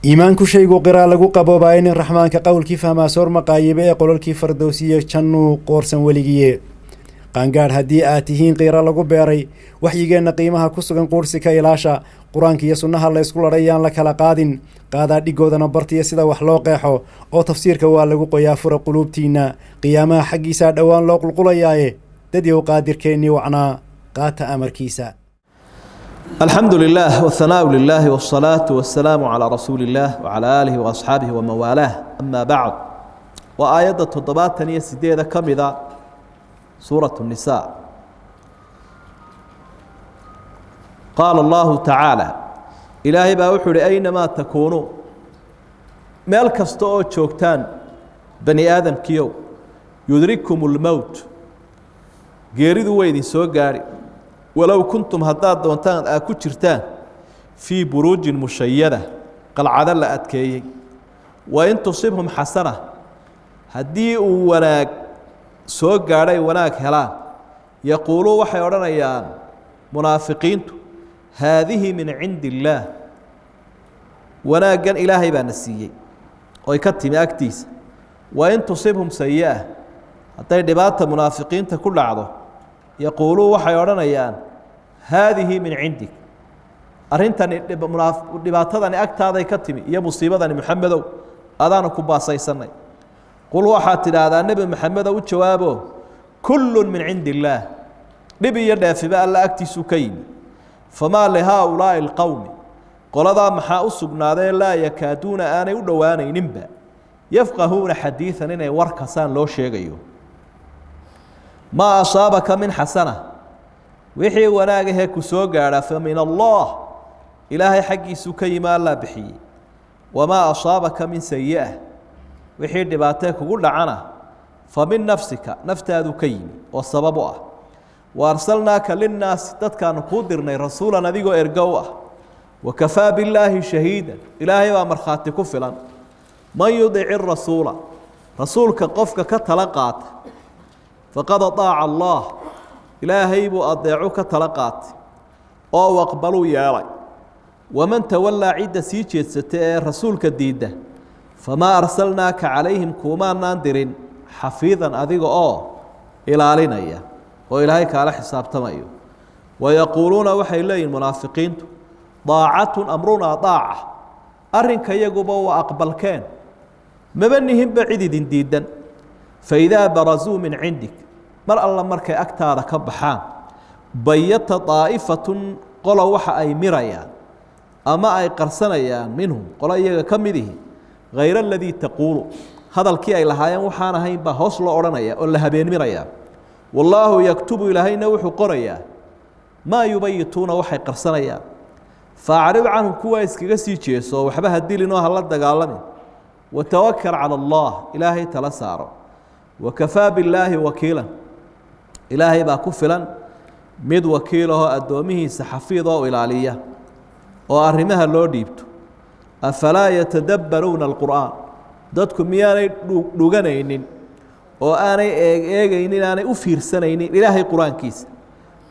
iimaanku shaygu qiraa lagu qaboobaa in raxmaanka qowlkii fahmaa soor maqaayibe ee qololkii fardowsiye jannuu qoorsan weligiye qaangaadh haddii aad tihiin qiira lagu beeray waxyigeenna qiimaha ku sugan quursi ka ilaasha qur-aanka iyo sunnaha la ysku ladhayaan la kala qaadin qaadaa dhigoodana bartiya sida wax loo qeexo oo tafsiirka waa lagu qoyaa fura quluubtiinna qiyaamaha xaggiisaa dhowaan loo qulqulayaaye dadyow qaadirkeennii wacnaa qaata amarkiisa. الحمد لله والثناء لله والصلاة والسلام على رسول الله وعلى آله وأصحابه ومن والاه أما بعد وآية التضبات تنية سديدة كمذا سورة النساء قال الله تعالى إلهي باوحر أينما تكونوا مالك استوى تشوكتان بني آدم كيو يدرككم الموت قيردوا ويدي سوى قاري ولو كنتم هداد دونتان أكو جرتان في بروج مشيدة قلعة لا أتكي وإن تصيبهم حسنة هدي وناك سوق علي وناك هلان يقولوا وحيورنا يا منافقين هذه من عند الله وناك إلهي بانسيي ويكتم أكتيس وإن تصيبهم سيئة حتى دبات منافقين كل عضو يقولوا وحيورنا يا هذه من عندك أرنتني دباتني أكتر يكتمي يا مصيبة محمد أذان كباسي سنة قل وحات هذا النبي محمد وجوابه كل من عند الله نبي يدافع في بقى لا أكتي سكين فما لهؤلاء القوم قال ذا محا أسقنا ذا لا يكادون آن يدواني نبا يفقهون حديثا إن وركسان لو شيء ما أصابك من حسنة وحي وناقه كسوق فمن الله إلهي حقي سكي ما لا بحي وما أصابك من سيئة وحي دباتك قل عنه فمن نفسك نفتاد كيم والسببه وأرسلناك للناس تتكان قدرنا رسولا نذيق إرقوه وكفى بالله شهيدا إلهي ومرخاتك فلا من يضع الرسول رسولك قفك كتلقات فقد طاع الله إلهي بأضيعك تلقات أو أقبلوا يا ري ومن تولى عدة سيجيت ستة رسولك الديدة فما أرسلناك عليهم كوما ناندرين حفيظا أذيق إلى علينا وإلهيك على حساب تمايو ويقولون وحي الله المنافقين ضاعة أمرنا ضاعة أرنك يقبوا وأقبل كان مبنهم بعيد ديدا فإذا برزوا من عندك مر الله مرك أكتر كبحان بيت طائفة قالوا وحا أي مريان أما أي قرصنيان منهم قالوا إياك كمده غير الذي تقول هذا الكي أي لهايان وحانا هين بهوصل أورانيا ولا هبين مريان والله يكتب إلهينا وحو قريا ما يبيتون وحي قرصنيان فأعرض عنهم كويس كيسي جيسو وحبها الدين هلا دقالني وتوكل على الله إلهي تلساره وكفى بالله وكيلا إلهي باكفلا مد وكيله أدومه سحفيظه إلالية وأرمها اللو ديبتو أفلا يتدبرون القرآن دادكم مياني لغنين وآني إيغينين آني أفير سنين إلهي قرآن كيس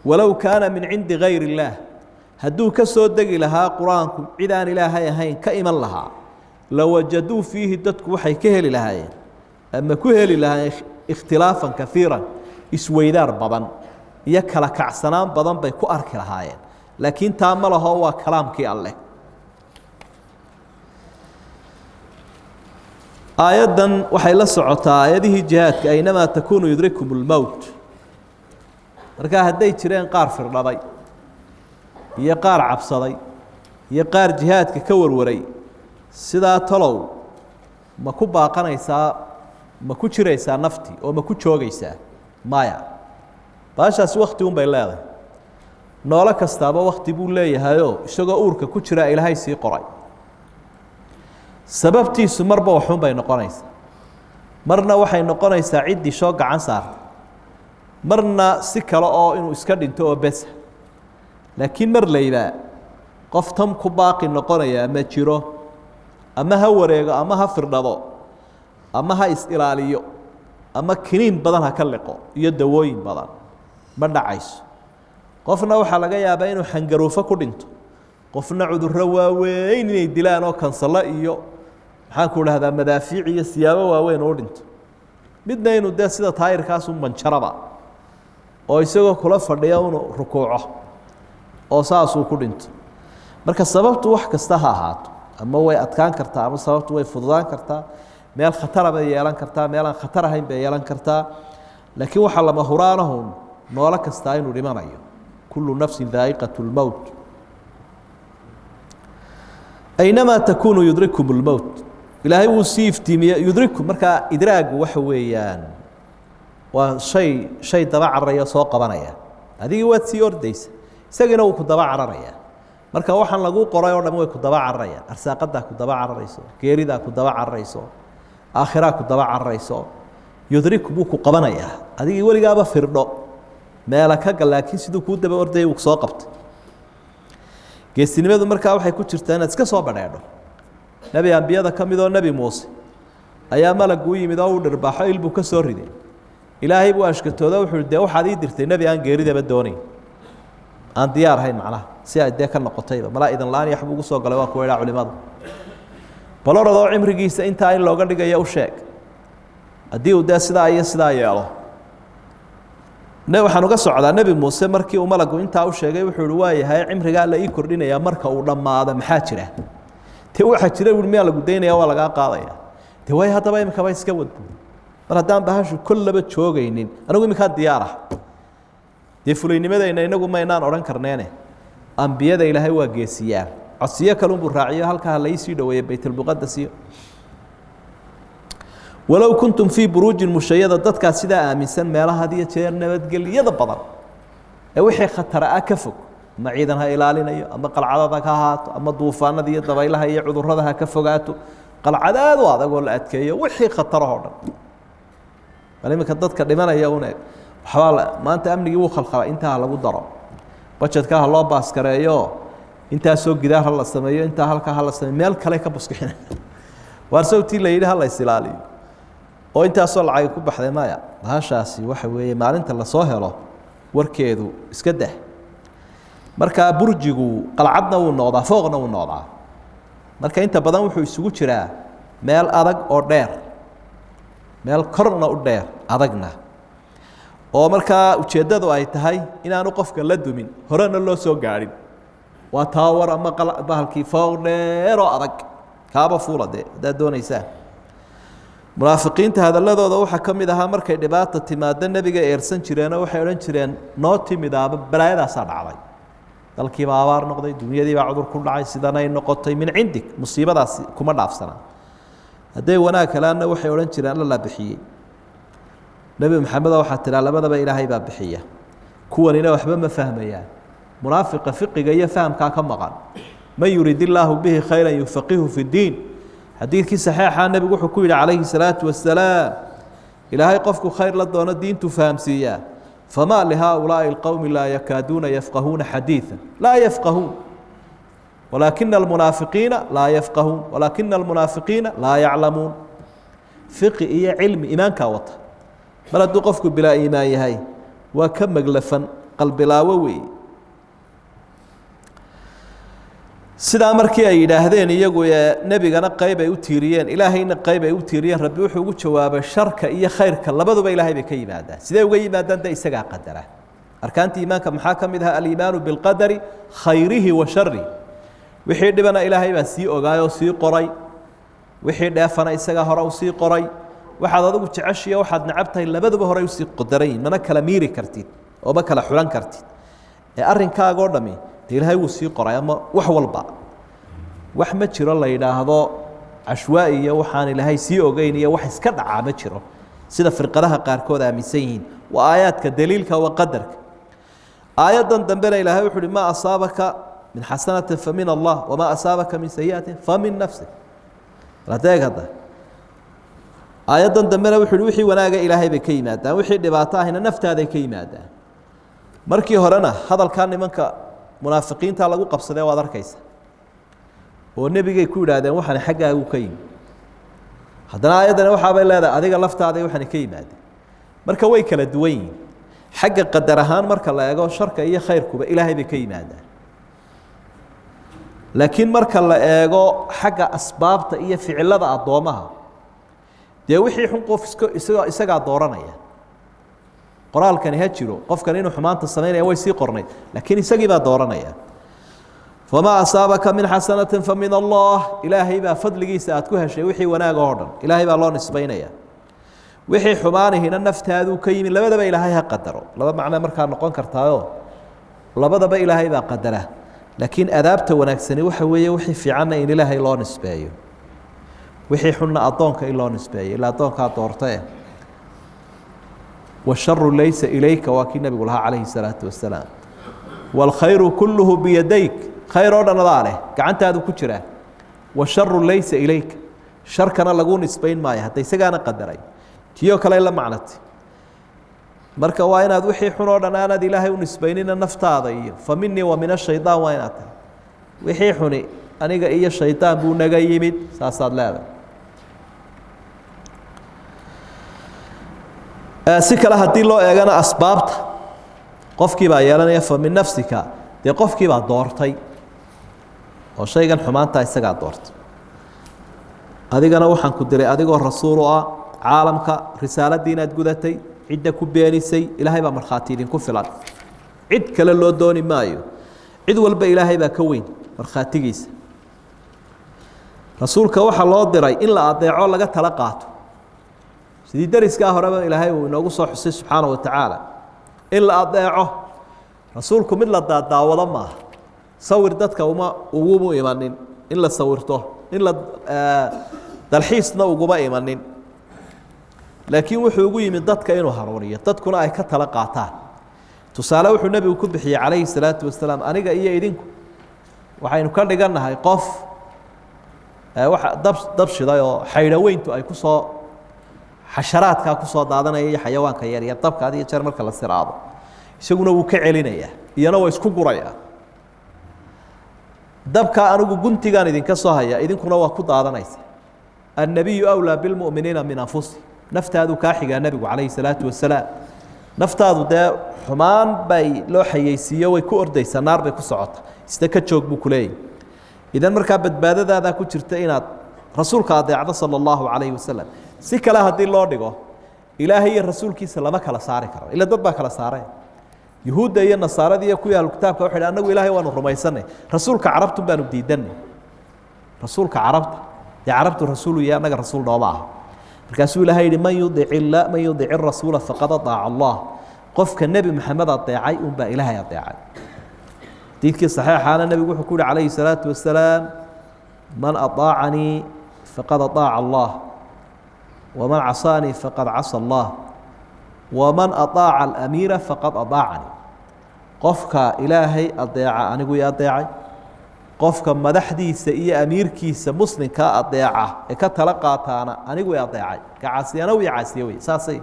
ولو كان من عند غير الله هدو كسود دقي لها قرآنكم عدان إلهي هين كإما لها لو وجدوا فيه دادكم وحي كهل لهاين أما كهل لها اختلافا كثيرا إسويدار بضان يكلا كعسنان بضان بيكو أرك لهاين لكن تامله هو كلام كي الله آيادا وحي لسعطا آياده جهاتك أينما تكون يدرككم الموت مركا هدي ترين قار فرلضي هي قار عبصدي هي قار جهاتك كور وري سدا طلو ما كوبا قنيسا ما ku jiraysaa nafti oo ma ku joogaysaa maya baashaas waqti un bay leedahay noolo kastaaba waqti buu leeyahay oo isagoo uurka ku jira ilaahay sii qoray sababtiisu marba waxun bay noqonaysaa marna waxay noqonaysaa cidii soo gacan saar marna si kale oo inuu iska dhinto oo bes laakiin mar leeyba qof tam ku baaqi noqonaya ma jiro ama ha wareego ama ha firdhado ama ha is-ilaaliyo ama kiniin badan ha ka liqo iyo dawooyin badan ma dhacayso qofna waxa laga yaabaa inuu xangaruufo ku dhinto qofna cudurro waaweyn inay dilaan oo kansalo iyo maxaan ku dhahdaa madaafiic iyo siyaabo waaweyn oo dhinto midna inuu dee sida taayirkaas u manjaraba oo isagoo kula fadhiya inuu rukuuco oo saasuu ku dhinto marka sababtu wax kasta ha ahaato ama way adkaan kartaa ama sababtu way fududaan kartaa meel khatara bay yeelan kartaa meel aan khatar ahayn bay yeelan kartaa laakiin waxa lama huraanahun noolo kastaa inuu dhimanayo kullu nafsin daa'iqatu lmowt aynamaa takuunu yudrikum lmowt ilaahay wuu sii iftiimiye yudrikum markaa idraagu waxa weeyaan waa shay daba cararaya soo qabanaya adigii waad sii ordaysa isagina wuu ku daba cararaya marka waxaan lagu qoray oo dhan way ku daba cararayaan arsaaqadaa ku daba cararayso geeridaa ku daba cararayso aakhiraa ku daba cararayso yudrikum wuu ku qabanayaa adigii weligaaba firdho meela ka gal laakiin siduu kuu daba ordayay wuu soo qabtay geesinimadu markaa waxay ku jirtaa inaad iska soo badheedho nebi ambiyada ka midoo nebi muuse ayaa malagu u yimid oo u dhirbaaxo il buu ka soo riday ilaahay buu ashkatooda wuxuu dee waxaad ii dirtay nebi aan geeridaba doonayn aan diyaar ahayn macnaha si ay dee ka noqotayba malaa idan la-aan yaxbuu ugu soo galay waa kuwa idhaa culimadu bal oradoo cimrigiisa intaa in looga dhigayo u sheeg haddii uu dee sidaa iyo sidaa yeelo waxaan uga socdaa nebi muuse markii uu malagu intaa u sheegay wuxuu ihi waa yahay cimrigaa la ii kordhinayaa marka uu dhammaado maxaa jira dee waxaa jira ui miyaa lagu daynaya waa lagaa qaadaya dee way haddaba imikaba iska wadbu mar haddaan bahashu kollaba joogaynin anigu iminkaa diyaar ah dee fulaynimadayna inagu maynaan odhan karneene ambiyada ilaahay waa geesiyaa codsiyo kalunbuu raaciyo halkaa la iisii dhoweeyey baytulmuqadas iyo walow kuntum fii buruujin mushayada dadkaa sidaa aaminsan meelaha had iyo jeer nabadgelyada badan ee wixii khatara ah ka fog ama ciidan ha ilaalinayo ama qalcadada ka ahaato ama duufaanada iyo dabaylaha iyo cudurrada ha ka fogaato qalcadaad u adagoo la adkeeyo wixii khatarahoo dhan bal iminka dadka dhimanaya un eg waxbaa maanta amnigii wuu khalkhalay intaa ha lagu daro bajetka ha loo baaskareeyo intaasoo gidaar ha la sameeyo intaa halkaa ha la sameeyo meel kale ka buskixina waar sawtii la yidhi ha la is ilaaliyo oo intaasoo lacag ku baxday maya bahashaasi waxa weeye maalinta lasoo helo warkeedu iska dah markaa burjigu qalcadna wuu noqdaa fooqna wuu noqdaa marka inta badan wuxuu isugu jiraa meel adag oo dheer meel korna u dheer adagna oo markaa ujeeddadu ay tahay inaanu qofka la dumin horena loo soo gaadhin waa taawar ama bahalkii fooq dheer oo adag kaaba fuula dee haddaad doonaysaa munaafiqiinta hadalladooda waxaa ka mid ahaa markay dhibaata timaado nebiga eersan jireenoo waxay odhan jireen noo timidaaba balaayadaasaa dhacday dalkiibaa abaar noqday dunyadiibaa cudur ku dhacay sidanay noqotay min cindig musiibadaasi kuma dhaafsanaa hadday wanaag helaanna waxay odhan jireen alla laa bixiyey nebi maxameda waxaa tidhaa labadaba ilaahay baa bixiya kuwanina waxba ma fahmayaan munaafiqa fiqiga iyo fahamkaa ka maqan man yurid illaahu bihi khayran yufaqihu fi ddiin xadiidkii saxiixa nebigu wuxuu ku yidhi calayhi salaatu wasalaam ilaahay qofku khayr la doono diintuu fahamsiiyaa famaa lihaaulaa'i alqowmi laa yakaaduuna yafqahuuna xadiida laa yafqahuun walaakina almunaafiqiina laa yafqahuun walaakina almunaafiqiina laa yaclamuun fiqi iyo cilmi iimaankaa wata mar hadduu qofku bilaa iimaan yahay waa ka maglafan qalbilaawo weeye sidaa markii ay yidhaahdeen iyagu nebigana qayb ay u tiiriyeen ilaahayna qayb ay u tiiriyeen rabbi wuxuu ugu jawaabay sharka iyo khayrka labaduba ilaahay bay ka yimaadaan sidee uga yimaadaan de isagaa qadara arkaanta iimaanka maxaa ka mid aha aliimaanu bilqadari khayrihi wa sharihi wixii dhibana ilaahay baa sii ogaayoo sii qoray wixii dheefana isagaa hore u sii qoray waxaad adigu jeceshiya waxaad necab tahay labaduba horey usii qodarayin mana kala miiri kartid oo ma kala xulan kartid ee arrinkaagoo dhami ilaahay wuu sii qoray ama wax walba wax ma jiro la yidhaahdo cashwaa'i iyo waxaan ilaahay sii ogeyn iyo wax iska dhacaa ma jiro sida firqadaha qaarkood aaminsan yihiin waa aayaadka daliilka waa qadarka aayaddan dambena ilaahay wuxu uhi maa asaabaka min xasanatin famin allah wamaa asaabaka min sayi'atin famin nafsik adeeg hadda aayaddan dambena wuxu uhi wixii wanaaga ilaahay bay ka yimaadaan wixii dhibaato ahina naftaaday ka yimaadaan markii horena hadalkaa nimanka munaafiqiinta lagu qabsadee waad arkaysa oo nebigay ku yidhaahdeen waxaan xaggaagu ka yimi haddana aayaddani waxaabay leedahay adiga laftaaday waxaan ka yimaadeen marka way kala duwan yihiin xagga qadar ahaan marka la eego sharka iyo khayrkuba ilaahay bay ka yimaadaan laakiin marka la eego xagga asbaabta iyo ficilada addoomaha dee wixii xun qof isagaa dooranaya qoraalkani ha jiro qofkan inuu xumaanta samaynaya way sii qornayd laakiin isagii baa dooranaya famaa asaabaka min xasanatin fa min allah ilaahay baa fadligiisa aad ku heshay wixii wanaaga oo dhan ilaahay baa loo nisbaynaya wixii xumaanihina naftaaduu ka yimi labadaba ilaahay ha qadaro laba macno markaa noqon kartaayo labadaba ilaahay baa qadara laakiin adaabta wanaagsani waxa weeye wixii fiicanna in ilaahay loo nisbeeyo wixii xunna addoonka in loo nisbeeyo ilaa addoonkaa doortee washaru laysa ilayka waa kii nebigu lahaa calayhi salaatu wasalaam waalkhayru kulluhu biyadayk khayr oo dhan adaa leh gacantaadu ku jiraa washaru laysa ilayka sharkana laguu nisbayn maayo hadda isagaana qadaray tiyoo kale la macnatay marka waa inaad wixii xun oo dhan aanad ilaahay u nisbaynina naftaada iyo fa minii wa min ashayطaan waa inaad tahay wixii xuni aniga iyo shaydaan buu naga yimid saasaad leedahay si kale haddii loo eegana asbaabta qofkii baa yeelanaya fa min nafsika dee qofkii baa doortay oo shaygan xumaanta isagaa doortay adigana waxaan ku diray adigoo rasuul u ah caalamka risaaladii inaad gudatay cidda ku beenisay ilaahay baa markhaati idinku filan cid kale loo dooni maayo cid walba ilaahay baa ka weyn markhaatigiisa rasuulka waxaa loo diray in la adeeco laga tala qaato sidii dariskaa horeba ilaahay uu inoogu soo xusay subxaana wa tacaala in la adeeco rasuulku mid la daadaawado maaha sawir dadka ugumu imanin in la sawirto in la dalxiisna uguma imanin laakiin wuxuu ugu yimid dadka inuu haruuriyo dadkuna ay ka tala qaataan tusaale wuxuu nebigu ku bixiyey calayhi salaatu wasalaam aniga iyo idinku waxaynu ka dhigannahay qof dab shiday oo xaydhaweyntu ay kusoo xasharaadkaa kusoo daadanaya iyo xayawaanka yaryar dabka had iyo jeer marka la siraado isaguna wuu ka celinayaa iyana waa isku gurayaa dabkaa anigu guntigaan idinka soo haya idinkuna waa ku daadanaysa annabiyu awlaa bilmu'miniina min anfusihim naftaadu kaa xigaa nebigu calayhi salaatu wasalaam naftaadu dee xumaan bay loo xayeysiiyo way ku ordaysaa naar bay ku socota isna ka joog buu ku leeyahy idan markaa badbaadadaadaa ku jirta inaad rasuulka adeecdo sala allahu calayhi wasalam si kale haddii loo dhigo ilaahay iyo rasuulkiisa lama kala saari karo ila dad baa kala saareen yuhuudda iyo nasaaradii iyo kuwii ahlukitaabka waxay annagu ilaahay waanu rumaysanay rasuulka carabtun baanu diidanay rasuulka carabta dee carabtu rasuulu iyo annaga rasuul nooma aha markaasuu ilahay yihi man yudic rasuula faqad adaaca allah qofka nebi maxamed adeecay unbaa ilaahay adeecay diidkii saxiixaana nebigu wuxuu ku yihi calayhi salaatu wasalaam man aطaacanii faqad aطaaca allah waman casaanii faqad casa allah waman aطaaca alamiira faqad aطaacanii qofka ilaahay adeeca anigu i adeecay qofka madaxdiisa iyo amiirkiisa muslimkaa adeeca ee ka tala qaataana anigu i adeecay ka caasiyana wi caasiye wey saasay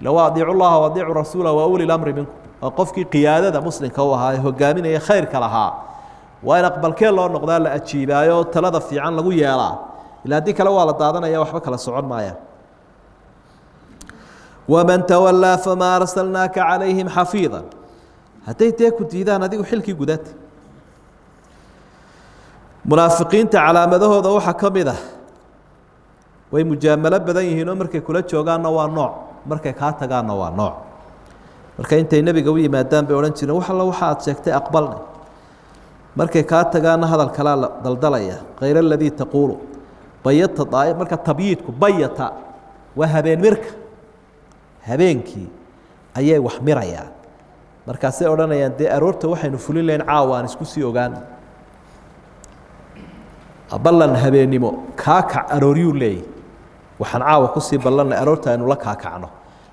low adiicu llaha wadiicu rasuula wa uli lamri minkum waa qofkii qiyaadada muslimka u ahaa ee hogaaminaya khayrka lahaa waa in aqbalkee loo noqdaa la ajiibaayo talada fiican lagu yeelaa ila haddii kale waa la daadanaya waxba kala socon maayaan waman tawallaa famaa arsalnaaka calayhim xafiida hadday dee ku diidaan adigu xilkii gudata munaafiqiinta calaamadahooda waxaa ka mid ah way mujaamalo badan yihiinoo markay kula joogaanna waa nooc markay kaa tagaanna waa nooc marka intay nebiga u yimaadaan bay odhan jireen wax alla waxa aad sheegtay aqbalna markay kaa tagaanna hadal kalaa la daldalaya kayr aladii taquulu bayata marka tabyiidku bayata waa habeen mirka habeenkii ayay wax mirayaan markaasay odhanayaan dee aroorta waxaynu fulin lahayn caawa aan isku sii ogaan ballan habeennimo kaakac arooryuu leeyahy waxaan caawa kusii ballanay aroorta aynu la kaakacno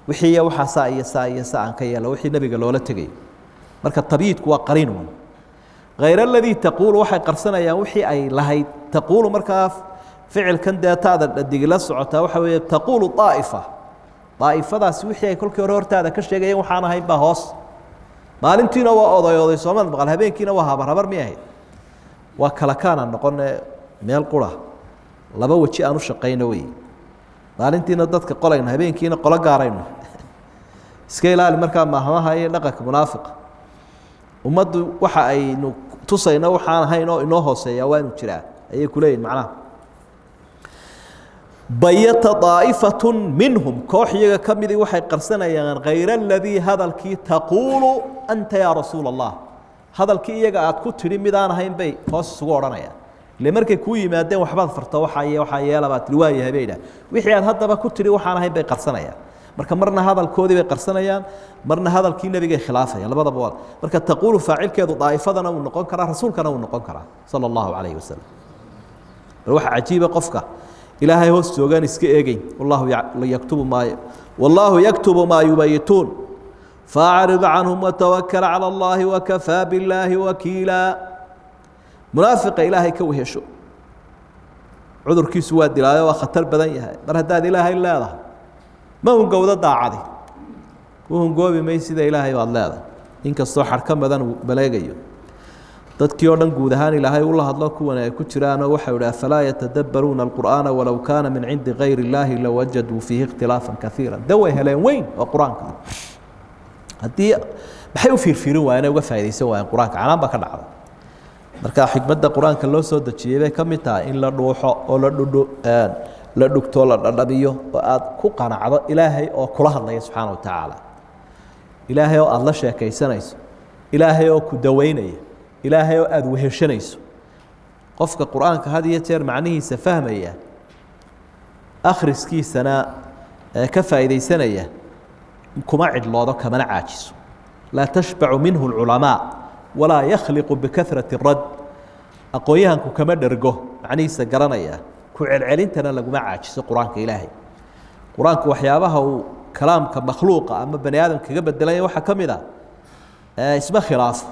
wixii iyo waxaa saa iyo saa iyo saa aan ka yeela wixii nebiga loola tegay marka tabyiidku waa qariinun hayr aladii taquulu waxay qarsanayaan wixii ay lahayd taquulu markaa ficilkan dee taada dhadigila socotaa waxa weeye taquulu aa'ifa daa'ifadaasi wixii ay kolkii hore hortaada ka sheegayeen waxaan ahayn baa hoos maalintiina waa oday soomad maqal habeenkiina waa habar mi ahayd waa kala kaana noqone meel qura laba weji aan u shaqayno wey maalintiina dadka qolayno habeenkiina qolo gaarayno iska ilaali markaa maahmaha iyo dhaqanka munaafiqa ummaddu waxa aynu tusayna waxaan ahayn oo inoo hooseeya waa inuu jiraa ayay ku leeyihin macnaha bayata daa'ifatun minhum koox iyaga ka midii waxay qarsanayaan hayra aladii hadalkii taquulu anta yaa rasuula allah hadalkii iyaga aad ku tidhi midaan ahayn bay hoos isugu odhanayaan ile markay kuu yimaadeen waxbaad farto waxaa yeelabaad tihi waa yahay bay idhaah wixii aad haddaba ku tidhi waxaan ahayn bay qarsanayaan marka marna hadalkoodii bay qarsanayaan marna hadalkii nebigay khilaafayaan labadaba waa marka taquulu faacilkeedu daa'ifadana uu noqon karaa rasuulkana uu noqon karaa sala allahu calayhi wasalam bal waxa cajiiba qofka ilaahay hoos joogaan iska eegayn wallaahu yaktubu maa yubayituun faacrid canhum watawakal cala allahi wakafaa billaahi wakiila munaafiqa ilaahay ka wehesho cudurkiisu waa dilaayo waa khatar badan yahay mar haddaad ilaahay leedahay ma hungowda daacadi u hungoobi may sida ilaahay baad leedahay inkastoo xarka badan uu baleegayo dadkii oo dhan guud ahaan ilaahay ula hadlo kuwan ay ku jiraanoo waxau idhi afalaa yatadabbaruuna alqur'aana walow kaana min cindi gayri illaahi lawajaduu fiihi ikhtilaafan kaiira de way heleen weyn oo qur-aanka haddii maxay u fiirfiirin waayeen uga faaidaysan waayeen qur-aanka canaan baa ka dhacda marka xikmadda qur-aanka loo soo dejiyey bay ka mid tahay in la dhuuxo oo la dhugto la dhadhamiyo oo aad ku qanacdo ilaahay oo kula hadlaya subxaana wa tacaala ilaahay oo aada la sheekaysanayso ilaahay oo ku daweynaya ilaahay oo aada weheshanayso qofka qur-aanka had iyo jeer macnihiisa fahmaya akhriskiisana ka faa'iidaysanaya kuma cidloodo kamana caajiso laa tashbacu minhu اlculamaa walaa yakhliqu bikahrati rad aqoon-yahanku kama dhergo macnihiisa garanaya ku celcelintana laguma caajiso qur-aanka ilaahay qur-aanku waxyaabaha uu kalaamka makhluuqa ama bani aadam kaga bedelaya waxaa ka mid a isma khilaafo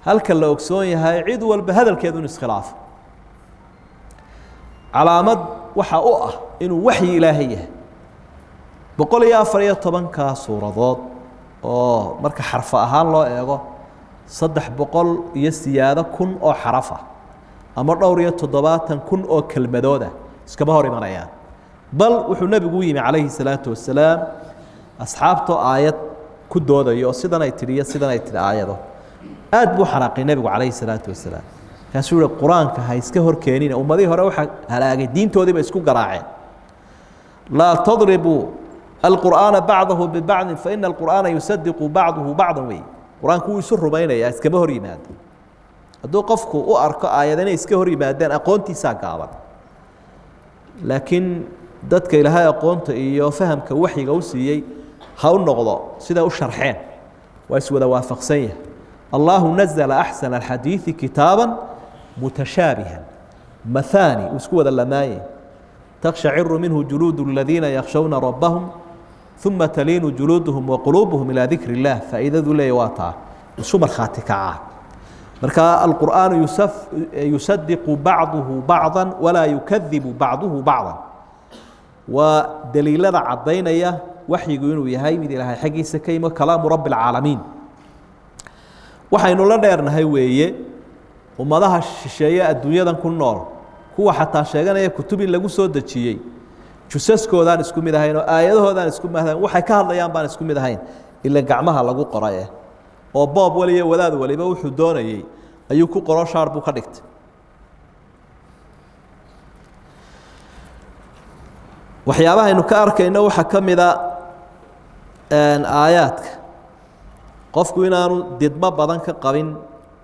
halka la ogsoon yahay cid walba hadalkeedu in iskhilaafo calaamad waxa u ah inuu waxyi ilaahay yahay 114 suuradood oo marka xarfa ahaan loo eego 300 iyo siyaado kun oo xaraf ah ama dhowr iyo 70 kun oo kelmadooda iskama hor imanayaan bal wuxuu nabigu yimi calayhi salaatu wasalaam asxaabto aayad ku doodayo sidan ay tiriyo sidan ay tiri aayado aad buu xanaaqay nabigu calayhi salaatu wasalaam kaasuu yiri quraanka ha iska hor keenina ummadii hore waxa halaagay diintoodiiba isku garaaceen la tadribu القرآن بعضه ببعض فإن القرآن يصدق بعضه بعضا وي قرآن كو يسر بينيا اسكما هور يماد haduu qofku u arko aayadana iska hor yimaadaan aqoontiisa gaaban laakiin dadka ilaahay aqoonta iyo fahamka waxiga u siiyay ha u noqdo sida u sharxeen waa iswada waafaqsan yahay Allahu nazzala ahsana alhadith kitaban mutashabihan mathani isku wada lamaayay تقشعر منه جلود الذين يخشون ربهم ثم تلين جلودهم وقلوبهم إلى ذكر الله فإذا ذو لا يواطع وسمر خاتكا مركا القرآن يصدق بعضه بعضا ولا يكذب بعضه بعضا ودليل عضينا وحي يقولون يهي من إلهي حقي سكيمة كلام رب العالمين وحي نولا ديرنا هاي ويه وما ذا الشيء الدنيا ذا كل نور kuwa xataa sheeganaya kutub in lagu soo dajiyay jusaskoodaan isku mid ahayn oo aayadahoodaan isku mid ahayn waxay ka hadlayaan baan isku mid ahayn ila gacmaha lagu qoray oo boob waliya wadaad waliba wuxuu doonayay ayuu ku qoro shaar buu ka dhigtay waxyaabaha aynu ka arkayno waxa kamida aayaadka qofku inaanu didmo badan ka qabin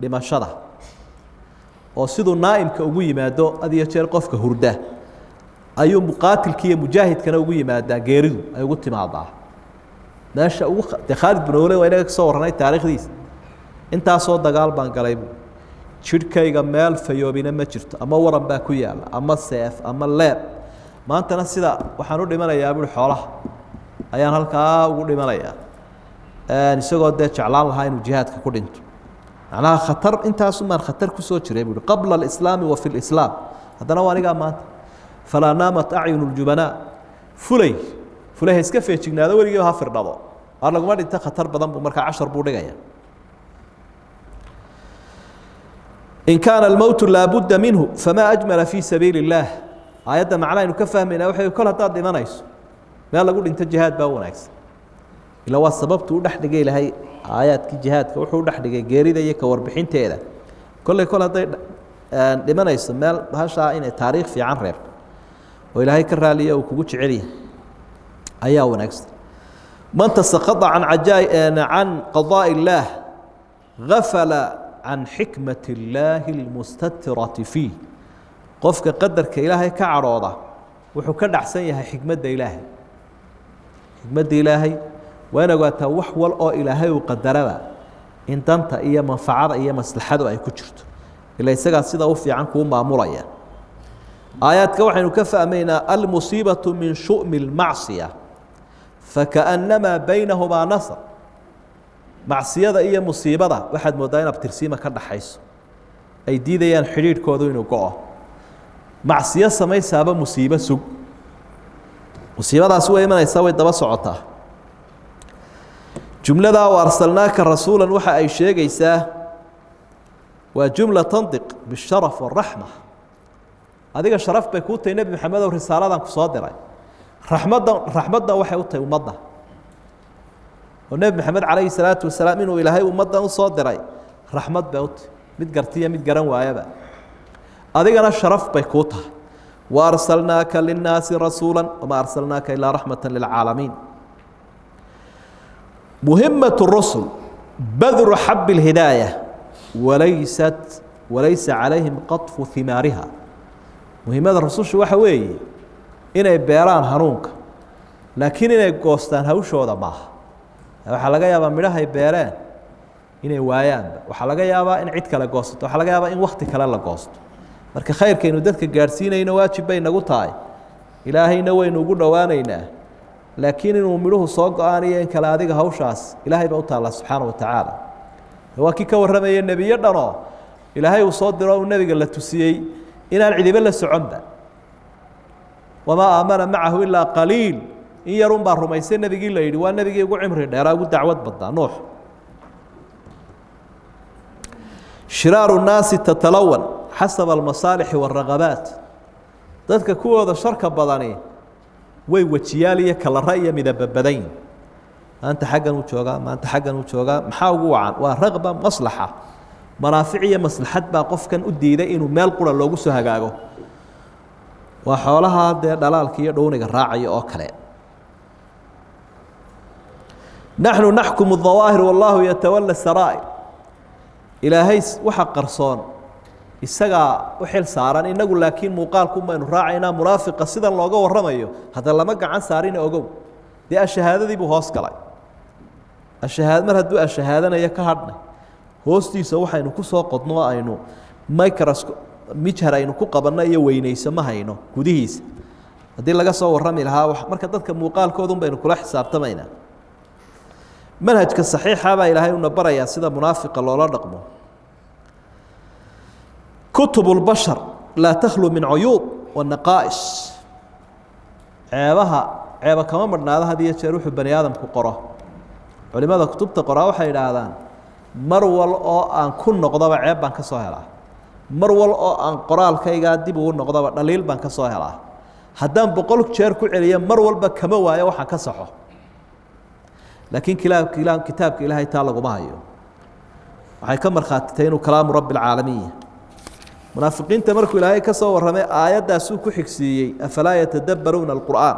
dhimashada oo sidoo naaimka ugu yimaado adiyo jeer qofka hurda ayuu muqaatilkiiyo mujaahidkana ugu yimaada geeridu ay ugu timaadaa meesha ugu Khalid bin Walid waa soo warnay taariikhdiisa inta soo dagaal baan galay jirkayga meel fayoobina ma jirto ama waran baa ku yaala ama seef ama leeb maantana sida waxaan u dhimanayaa buu xoolaha ayaan halkaa ugu dhimanayaa isagoo de jeclaan lahaa inuu jihaadka ku dhinto أنا خطر أنت أصلا خطر كسوة شريب قبل الإسلام وفي الإسلام هذا نواني قام مات فلا نامت أعين الجبناء فلي هسكفي تجنا هذا وريجي هافر نضا أنا قمت أنت خطر بدن بمركع 10 بودجايا إن كان الموت لابد منه فما أجمل في سبيل الله آيات معناه إنه كفهم من أوحي كل هذا ما نايس ما يلا قول أنت جهاد باونايس إلا هو السبب تقول نحن جاي لهي آيات جهاد وحول نحن جاري ذي كوربحين تيدا كل هذا لمن يسمى هذا إن تاريخ في عنرر وإلى هيك الرالية وكوجش عليه أيها ونكست من تسقط عن قضاء الله غفل عن حكمة الله المستترة فيه قفك قدر كإلهي كعروضة وحكر أحسنها حكمة إلهي حكمة إلهي وأنا قلت وحول أو إلهي وقدرها إن تنت إيا منفعة إيا مصلحة أي كتشرت إلا يسقط سيدا وفي عنكم مأموريا آيات كوحي نكفى أمينا المصيبة من شؤم المعصية فكأنما بينهما نصر معصية إيا مصيبة واحد مدينة بترسيمة كرد حيث أي ديديان حرير كودوين وقوة معصية سمي سابا مصيبة سوء مصيبة سوء إيمان يساوي دبا سعطة جملة وأرسلناك رسولا وحا أي شيء يساه وجملة تنطق بالشرف والرحمة هذه الشرف بيكون النبي محمد ورسالة كصادرة رحمتنا وحي وطي ومضى والنبي محمد عليه الصلاة والسلام إنه إلهي ومضى وصادرة رحمت بيوت متقرتية متقرن وآيبا هذه الشرف بيكوتها وأرسلناك للناس رسولا وما أرسلناك إلا رحمة للعالمين مهمة الرسل بذر حب الهداية وليس عليهم قطف ثمارها مهمة الرسول شو حوي إنay beeraan hanuunka laakiin inay goostaan hawshooda maaha waxa laga yaabaa midhaha ay beereen inay waayaan waxa laga yaabaa in cid kale goosto waxa laga yaabaa in waqti kale la goosto marka khayrkeenu dadka gaarsiinayna waajib bay nagu tahay ilaahayna waynu ugu dhawaanaynaa laakiin inuu midhuhu soo go'aaniyo in kale adiga hawshaas ilaahay baa u taala subxaanahu wa tacaala waa kii ka warramaya nebiyo dhanoo ilaahay uu soo diro uu nebiga la tusiyey inaan cidiba la soconba وما آمن معه إلا قليل إن يرون بالرميسي النبي قال لي والنبي يقول عمري دارا ودعوة بضع نوح شرار الناس تتلون حسب المصالح والرغبات ذاتك كو هذا شركة بضاني ويوتشيالي كلا رأي من البدين أنت حقا وتشوغا ما أنت حقا وتشوغا محاوغوا عن ورغبة مصلحة منافعية مصلحة باقف كان أدي إذا إنه مال قرى لوغو سهقاقو وحولها دلالك يدونك الراعي أو كلام نحن نحكم الظواهر والله يتولى السرائر إلهي وحق قرصون السجا وحل ساران إن نقول لكن مقالكم من راعينا مرافق سيدا لوجو والرميو هذا لما عن سارين أوجو دي الشهادة دي بهوس كلاي الشهادة مرة دو الشهادة نيا كهرنا هوستي سوحة إنه كسر قطنوا إنه مايكروسكوب مجهر إنه كقبلنا يويني سماه إنه كوديس هذه لقى صور رمي لها ومركز ذلك مقال كودهم بين كل حساب تمينا منهجك الصحيح هذا إلهي ونبرة يا سيدة منافق الله لا رقمه كتب البشر لا تخلو من عيوب والنقائص عيبها كمان مرنا هذه يروح بني آدم كقراه ولماذا كتبت قراه وحي هذا مرول أو أن كن نقضى عيب بان كسوهلا مرول أو أن قرال كي قاعد يبغون نقضى دليل بان كسوهلا هدام بقولك شير كل عليا مرول بكموا يا وحن كسحه لكن كتابك إلهي تعالى وماهيه وحي كمر خاتتين وكلام رب العالمين منافقين تمركوا إلهي كسور رمي آيات داسوك حكسيي أفلا يتدبرون القرآن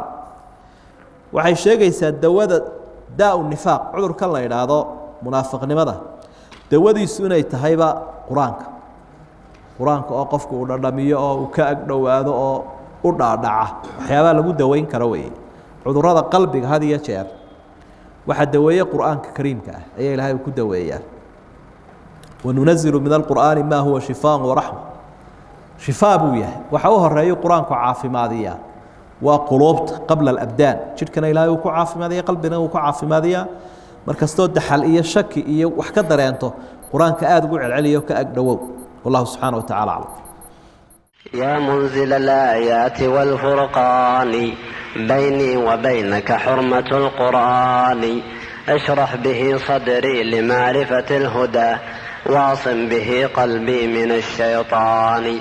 وحي شيء يساد داء النفاق عذر كالله إلى هذا منافق لماذا دواد يسونا يتهيبا قرآنك أوقفك ونرميه وكأقنو هذا ودعدعه وحيابا لابد دوين كروي عذر هذا قلبك هذه يشير واحد دوية قرآنك كريم أي إلهي وكد دوية وننزل من القرآن ما هو شفاء ورحمة شفاء بويه وحوها الرأي قرآنك عافي ماذية وقلوبت قبل الأبدان شركنا إلهي وكو عافي ماذية قلبنا وكو عافي ماذية مركزتو الدحل إيا الشك إيا وحكدر ينتو قرآنك آد قوع العلي وكأقدوو والله سبحانه وتعالى أعلم يا منزل الآيات والفرقان بيني وبينك حرمة القرآن اشرح به صدري لمعرفة الهدى واعصم به قلبي من الشيطان